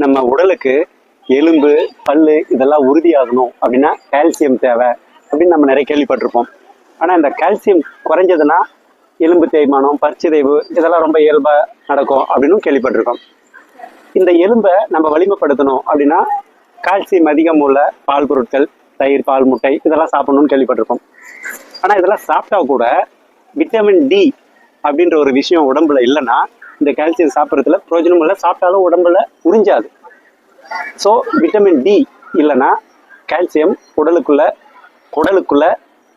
நம்ம உடலுக்கு எலும்பு பல்லு இதெல்லாம் உறுதியாகணும் அப்படின்னா கால்சியம் தேவை அப்படின்னு நம்ம நிறைய கேள்விப்பட்டிருப்போம். ஆனால் இந்த கால்சியம் குறைஞ்சதுன்னா எலும்பு தேய்மானம் பற்சிதைவு இதெல்லாம் ரொம்ப இயல்பாக நடக்கும் அப்படின்னு கேள்விப்பட்டிருக்கோம். இந்த எலும்பை நம்ம வலிமைப்படுத்தணும் அப்படின்னா கால்சியம் அதிகம் உள்ள பால் பொருட்கள், தயிர், பால், முட்டை இதெல்லாம் சாப்பிடணும்னு கேள்விப்பட்டிருக்கோம். ஆனால் இதெல்லாம் சாப்பிட்டா கூட விட்டமின் டி அப்படின்ற ஒரு விஷயம் உடம்புல இல்லைன்னா இந்த கால்சியம் சாப்பிட்றதுல பிரயோஜனம் இல்லை, சாப்பிட்டாலும் உடம்புல உறிஞ்சாது. ஸோ விட்டமின் டி இல்லைன்னா கால்சியம் குடலுக்குள்ள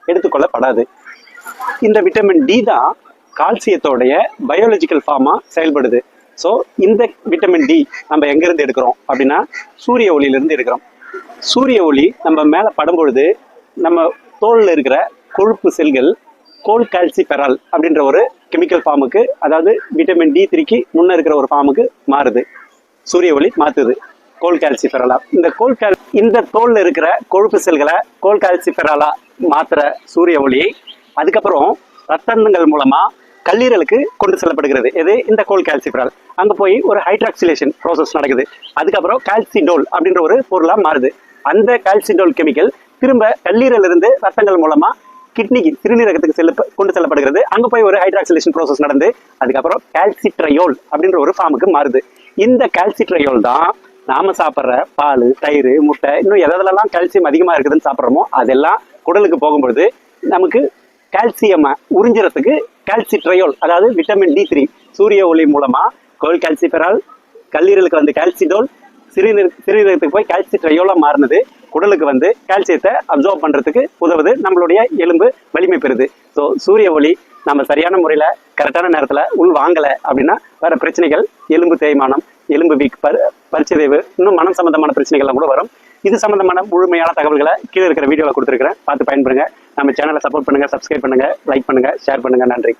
எடுத்துக்கொள்ளப்படாது. இந்த விட்டமின் டி தான் கால்சியத்தோடைய பயாலஜிக்கல் ஃபார்மாக செயல்படுது. ஸோ இந்த விட்டமின் டி நம்ம எங்கேருந்து எடுக்கிறோம் அப்படின்னா சூரிய ஒளியிலிருந்து எடுக்கிறோம். சூரிய ஒளி நம்ம மேலே படும்பொழுது நம்ம தோலில் இருக்கிற கொழுப்பு செல்கள் கோல் கால்சிஃபெரால் அப்படின்ற ஒரு கெமிக்கல் ஃபார்முக்கு, அதாவது விட்டமின் D3க்கு முன்னே இருக்கிற ஒரு ஃபார்முக்கு மாறுது. சூரிய ஒளி மாற்றுது கோல் கால்சிஃபெராலா. இந்த தோலில் இருக்கிற கொழுப்பு செல்களை கோல் கால்சிஃபெராலா மாற்றுற சூரிய ஒளி அதுக்கப்புறம் ரத்தங்கள் மூலமா கல்லீரலுக்கு கொண்டு செல்லப்படுகிறது. எது? இந்த கோல் கால்சிஃபெரால். அங்கே போய் ஒரு ஹைட்ராக்சிலேஷன் ப்ராசஸ் நடக்குது. அதுக்கப்புறம் கால்சிடோல் அப்படின்ற ஒரு பொருளாக மாறுது. அந்த கால்சிடோல் கெமிக்கல் திரும்ப கல்லீரல் இருந்து ரத்தங்கள் மூலமா கிட்னிக்கு சிறுநீரகத்துக்கு கொண்டு செல்லப்படுகிறது. அங்கே போய் ஒரு ஹைட்ராக்சிலேஷன் ப்ராசஸ் நடந்து அதுக்கப்புறம் கால்சிட்ரையோல் அப்படின்ற ஒரு ஃபார்முக்கு மாறுது. இந்த கால்சிட்ரையோல் தான் நாம சாப்பிட்ற பால், தயிர், முட்டை இன்னும் எதெல்லாம் கால்சியம் அதிகமாக இருக்குதுன்னு சாப்பிட்றோமோ அதெல்லாம் குடலுக்கு போகும்பொழுது நமக்கு கால்சியமை உறிஞ்சுறதுக்கு கால்சிட்ரையோல், அதாவது விட்டமின் D3 சூரிய ஒளி மூலமா கோல் கால்சிஃபெரால் கல்லீரலுக்கு வந்து கால்சிடோல், சிறுநீரகத்துக்கு போய் கால்சிட்ரையோலா மாறினது குடலுக்கு வந்து கால்சியத்தை அப்சர்வ் பண்றதுக்கு உதவுது. நம்மளுடைய எலும்பு வலிமை பெறுது. ஸோ சூரிய ஒளி நம்ம சரியான முறையில் கரெக்டான நேரத்தில் உள் வாங்கலை அப்படின்னா வேற பிரச்சனைகள், எலும்பு தேய்மானம், எலும்பு வீக், பரிச்சிதைவு, இன்னும் மனம் சம்பந்தமான பிரச்சனைகள்லாம் கூட வரும். இது சம்பந்தமான முழுமையான தகவல்களை கீழே இருக்கிற வீடியோவில் கொடுத்துருக்கிறேன், பார்த்து பயன்படுங்க. நம்ம சேனலை சப்போர்ட் பண்ணுங்க, சப்ஸ்கிரைப் பண்ணுங்க, லைக் பண்ணுங்க, ஷேர் பண்ணுங்க. நன்றி.